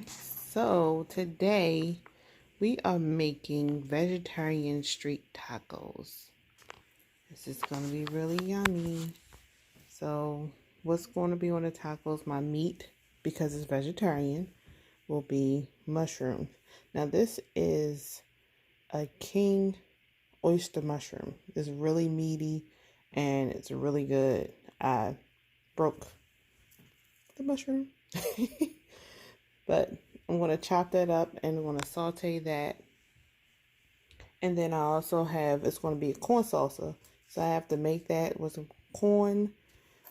So today we are making vegetarian street tacos. This is going to be really yummy. So what's going to be on the tacos? My meat, because it's vegetarian, will be mushrooms. Now this is a king oyster mushroom. It's really meaty and it's really good. I broke the mushroom. But I'm going to chop that up and I'm going to saute that. And then I also have, it's going to be a corn salsa. So I have to make that with some corn,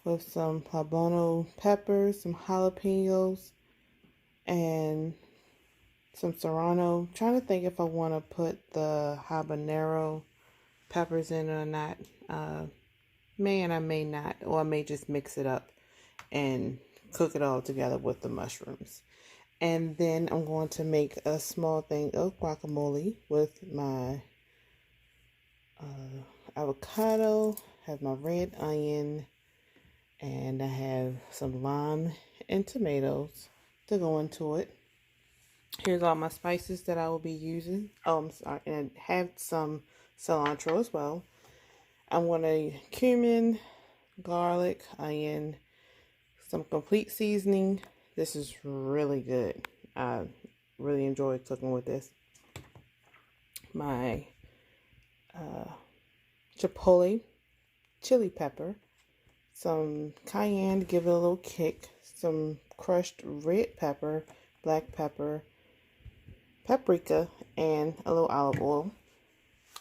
with some Poblano peppers, some jalapenos, and some Serrano. I'm trying to think if I want to put the habanero peppers in or not. May and I may not, or I may just mix it up and cook it all together with the mushrooms. And then I'm going to make a small thing of guacamole with my avocado, have my red onion, and I have some lime and tomatoes to go into it. Here's all my spices that I will be using. Oh, I'm sorry, and I have some cilantro as well. I'm going to cumin, garlic, onion, some complete seasoning. This is really good. I really enjoy cooking with this. My chipotle chili pepper, some cayenne to give it a little kick, some crushed red pepper, black pepper, paprika, and a little olive oil.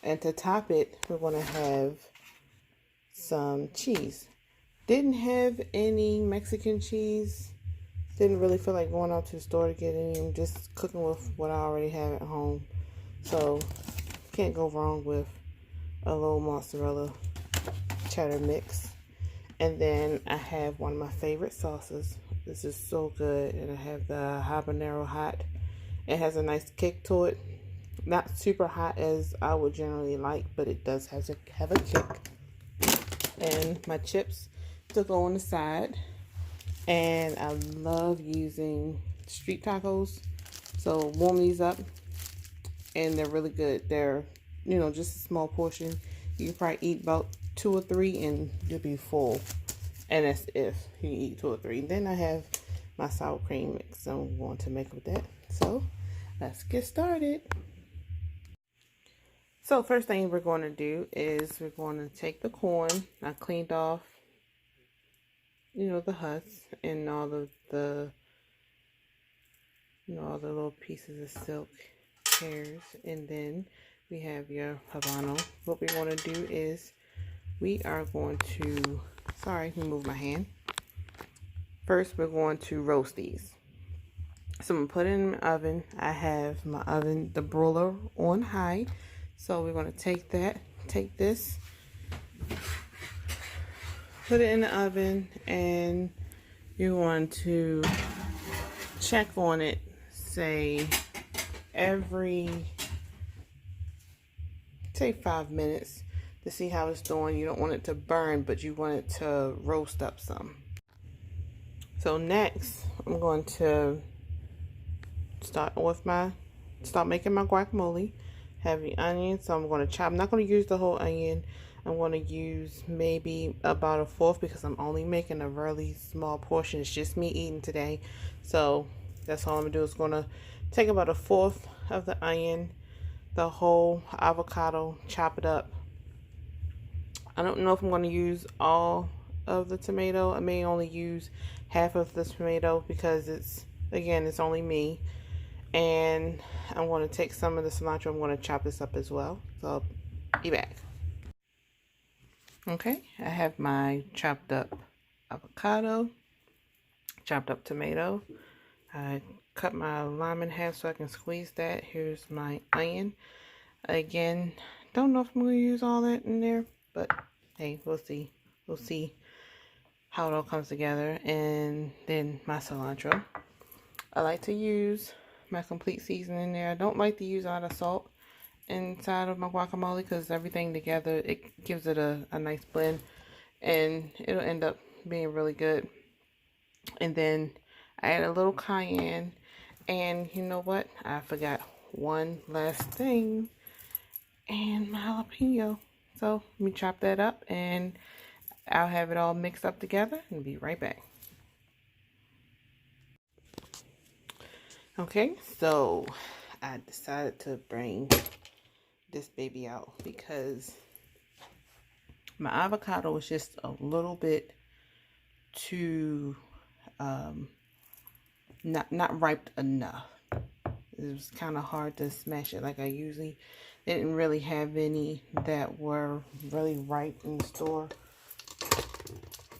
And to top it, we're going to have some cheese. Didn't have any Mexican cheese. Didn't really feel like going out to the store to get any. I'm just cooking with what I already have at home. So, can't go wrong with a little mozzarella cheddar mix. And then I have one of my favorite sauces. This is so good. And I have the habanero hot. It has a nice kick to it. Not super hot as I would generally like, but it does have a kick. And my chips to go on the side. And I love using street tacos. So warm these up. And they're really good. They're, just a small portion. You can probably eat about 2 or 3 and you'll be full. And that's if you eat 2 or 3. Then I have my sour cream mix I'm going to make with that. So let's get started. So first thing we're going to do is we're going to take the corn. I cleaned off the husks and all of the, all the little pieces of silk hairs. And then we have your Habano. What we want to do is we are going to, move my hand. First, we're going to roast these. So I'm going to put it in the oven. I have my oven, the broiler on high. So we're going to take this, put it in the oven, and you're going to check on it, say 5 minutes to see how it's doing. You don't want it to burn, but you want it to roast up some. So next, I'm going to start making my guacamole. Have the onion, so I'm going to chop. I'm not going to use the whole onion. I'm going to use maybe about 1/4 because I'm only making a really small portion. It's just me eating today. So that's all I'm going to do is going to take about 1/4 of the onion, the whole avocado, chop it up. I don't know if I'm going to use all of the tomato. I may only use half of the tomato because it's only me. And I'm going to take some of the cilantro. I'm going to chop this up as well. So I'll be back. Okay, I have my chopped up avocado, chopped up tomato. I cut my lime in half so I can squeeze that. Here's my onion. Again, don't know if I'm going to use all that in there, but hey, we'll see. We'll see how it all comes together. And then my cilantro. I like to use my complete seasoning in there. I don't like to use a lot of salt inside of my guacamole because everything together, it gives it a nice blend and it'll end up being really good. And then I add a little cayenne And you know what? I forgot one last thing, and my jalapeno. So let me chop that up and I'll have it all mixed up together and be right back. Okay, so I decided to bring this baby out because my avocado was just a little bit too not ripe enough. It was kind of hard to smash it like I usually. Didn't really have any that were really ripe in the store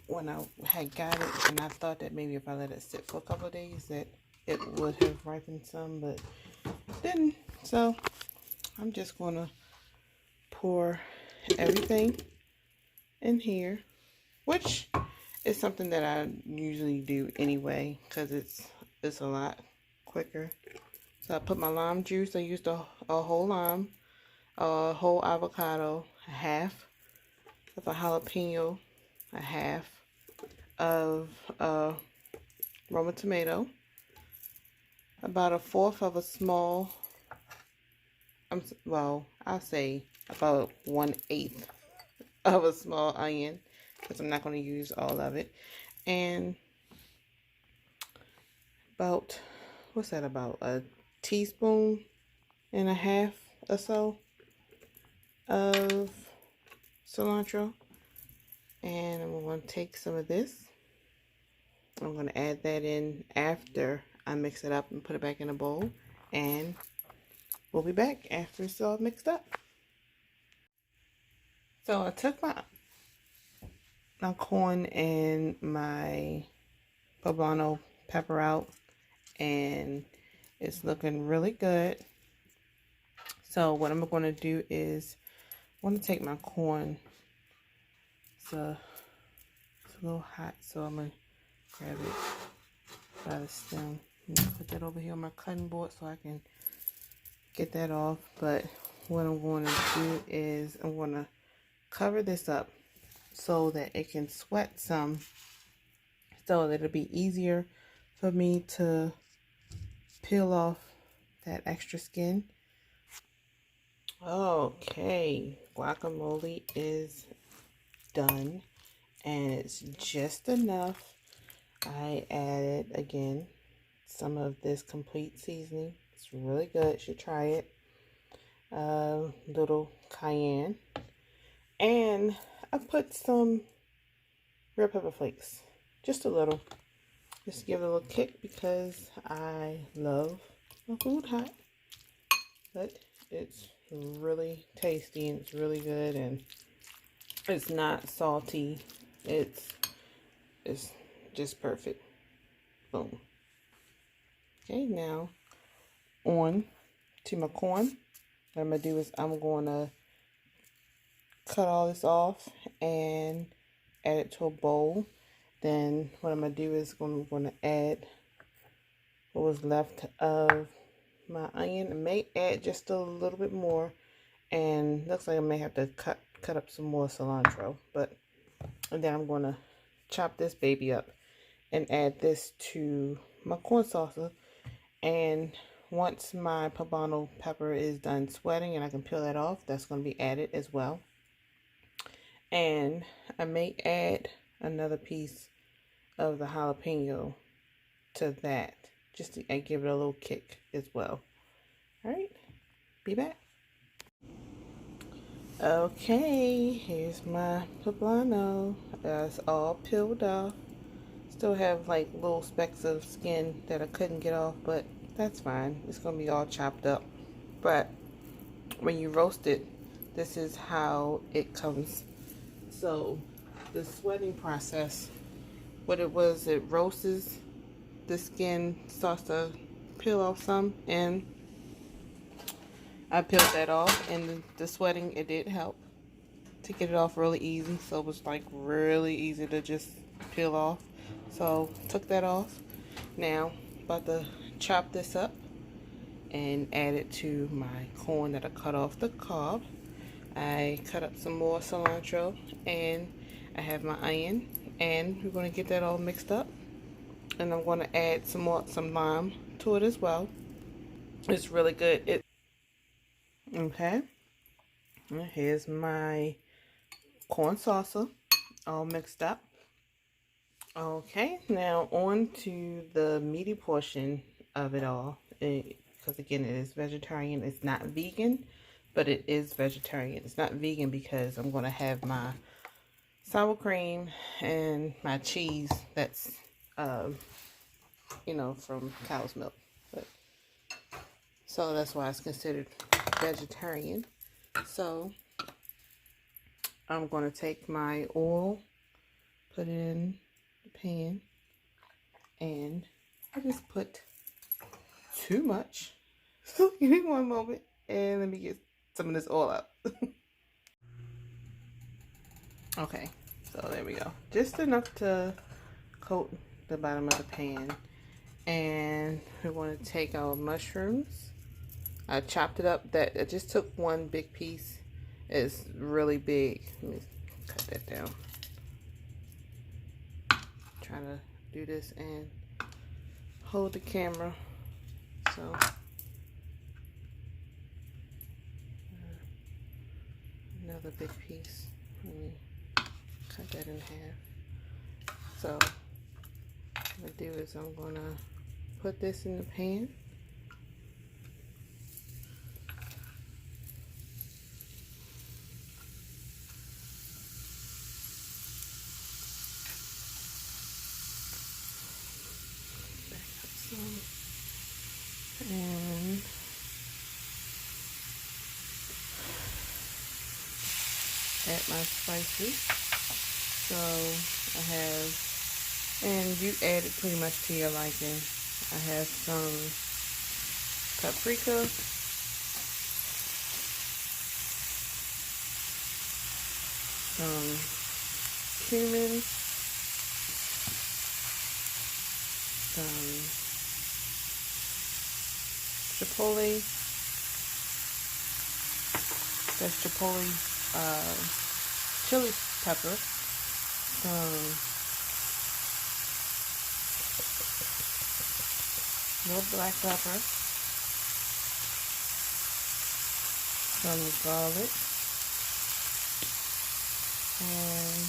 when I had got it, and I thought that maybe if I let it sit for a couple of days that it would have ripened some, but didn't. So I'm just gonna pour everything in here, which is something that I usually do anyway because it's a lot quicker. So I put my lime juice. I used a whole lime, a whole avocado, a half of a jalapeno, a half of Roma tomato, about a fourth of a small, well, I'll say about 1/8 of a small onion, because I'm not going to use all of it, and about, what's that, about a teaspoon and a half or so of cilantro. And I'm going to take some of this. I'm going to add that in after I mix it up and put it back in a bowl, and we'll be back after it's all mixed up. So I took my corn and my Poblano pepper out, and it's looking really good. So what I'm going to do is I'm going to take my corn. It's a little hot, so I'm going to grab it by the stem and put that over here on my cutting board so I can get that off. But what I'm going to do is I'm going to cover this up so that it can sweat some, so that it'll be easier for me to peel off that extra skin. Okay, guacamole is done, and it's just enough. I added again some of this complete seasoning. It's really good. You should try it. Little cayenne, and I put some red pepper flakes, just a little, just to give it a little kick because I love my food hot. But it's really tasty and it's really good, and it's not salty. It's just perfect. Boom. Okay, now on to my corn. What I'm gonna do is I'm gonna cut all this off and add it to a bowl. Then what I'm gonna do is I'm gonna add what was left of my onion. I may add just a little bit more, and looks like I may have to cut up some more cilantro. And then I'm gonna chop this baby up and add this to my corn salsa. And once my poblano pepper is done sweating and I can peel that off, that's going to be added as well. And I may add another piece of the jalapeno to that, just to give it a little kick as well. All right, be back. Okay, here's my poblano. It's all peeled off. Still have like little specks of skin that I couldn't get off, but that's fine. It's gonna be all chopped up. But when you roast it, this is how it comes. So the sweating process, what it was, it roasts, the skin starts to peel off some, and I peeled that off, and the sweating, it did help to get it off really easy. So it was like really easy to just peel off. So took that off. Now about to chop this up and add it to my corn that I cut off the cob. I cut up some more cilantro, and I have my onion, and we're going to get that all mixed up And I'm going to add some lime to it as well. It's really good. Okay. And here's my corn salsa all mixed up. Okay, now on to the meaty portion of it all. Because again, it is vegetarian. It's not vegan, but it is vegetarian. It's not vegan because I'm going to have my sour cream and my cheese that's, you know, from cow's milk. So that's why it's considered vegetarian. So I'm going to take my oil, put it in the pan, and I just put too much. So give me one moment and let me get some of this oil out. Okay, so there we go. Just enough to coat the bottom of the pan. And we're going to take our mushrooms. I chopped it up. I just took one big piece. It's really big. Let me cut that down. Try to do this and hold the camera. So another big piece. Let me cut that in half. So what I'm gonna do is I'm gonna put this in the pan. And add my spices. So I have, and you add it pretty much to your liking. I have some paprika, some cumin, some chipotle, that's chipotle chili pepper, some little black pepper, some garlic, and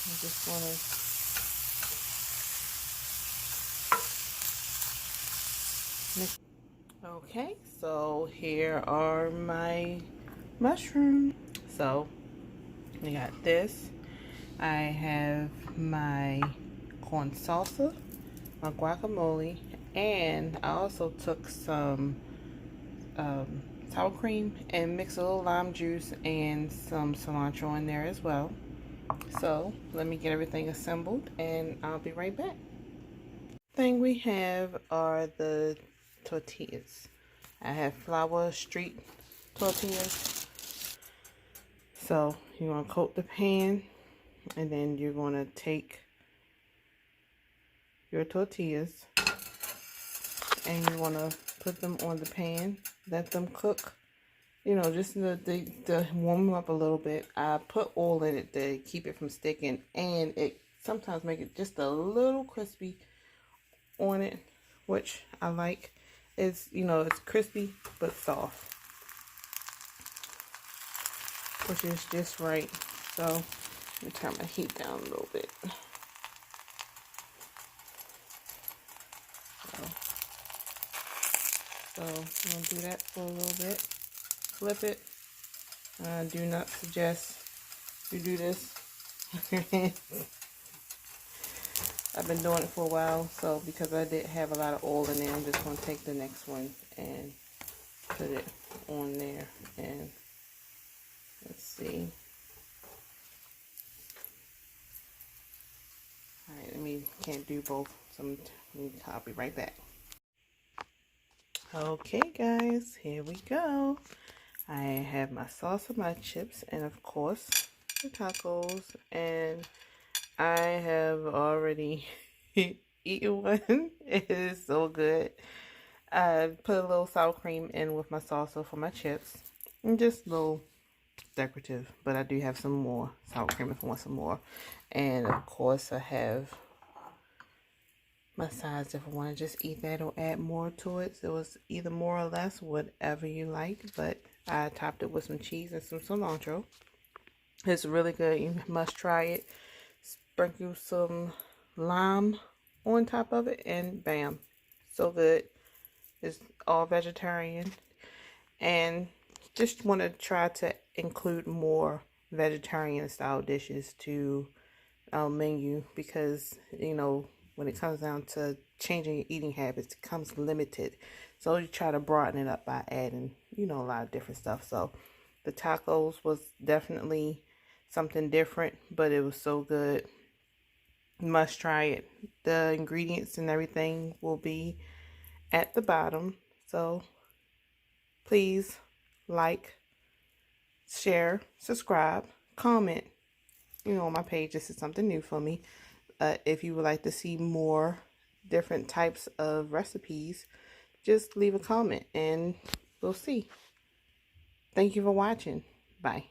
I just want to mix. Okay, so here are my mushrooms. So we got this. I have my corn salsa, my guacamole, and I also took some sour cream and mixed a little lime juice and some cilantro in there as well. So let me get everything assembled and I'll be right back. Thing we have are the tortillas. I have flour street tortillas. So you want to coat the pan, and then you're going to take your tortillas and you want to put them on the pan, let them cook, you know, just to warm them up a little bit. I put oil in it to keep it from sticking, and it sometimes make it just a little crispy on it, which I like. It's, you know, it's crispy but soft, which is just right. So let me turn my heat down a little bit. So I'm going to do that for a little bit. Flip it. I do not suggest you do this with your hands. I've been doing it for a while, so because I did have a lot of oil in there, I'm just going to take the next one and put it on there. And let's see. Alright, can't do both, so I'll be right back. Okay guys, here we go. I have my salsa, my chips, and of course the tacos, and I have already eaten one. It is so good. I put a little sour cream in with my salsa for my chips, and just a little decorative, but I do have some more sour cream if I want some more. And of course I have my sides if I want to just eat that or add more to it. So it was either more or less, whatever you like. But I topped it with some cheese and some cilantro. It's really good. You must try it. Sprinkle some lime on top of it and bam. So good. It's all vegetarian. And just want to try to include more vegetarian style dishes to our menu because, you know, when it comes down to changing your eating habits, it comes limited. So you try to broaden it up by adding, you know, a lot of different stuff. So the tacos was definitely something different, but it was so good. You must try it. The ingredients and everything will be at the bottom. So please like, share, subscribe, comment. You know, on my page, this is something new for me. If you would like to see more different types of recipes, just leave a comment and we'll see. Thank you for watching. Bye.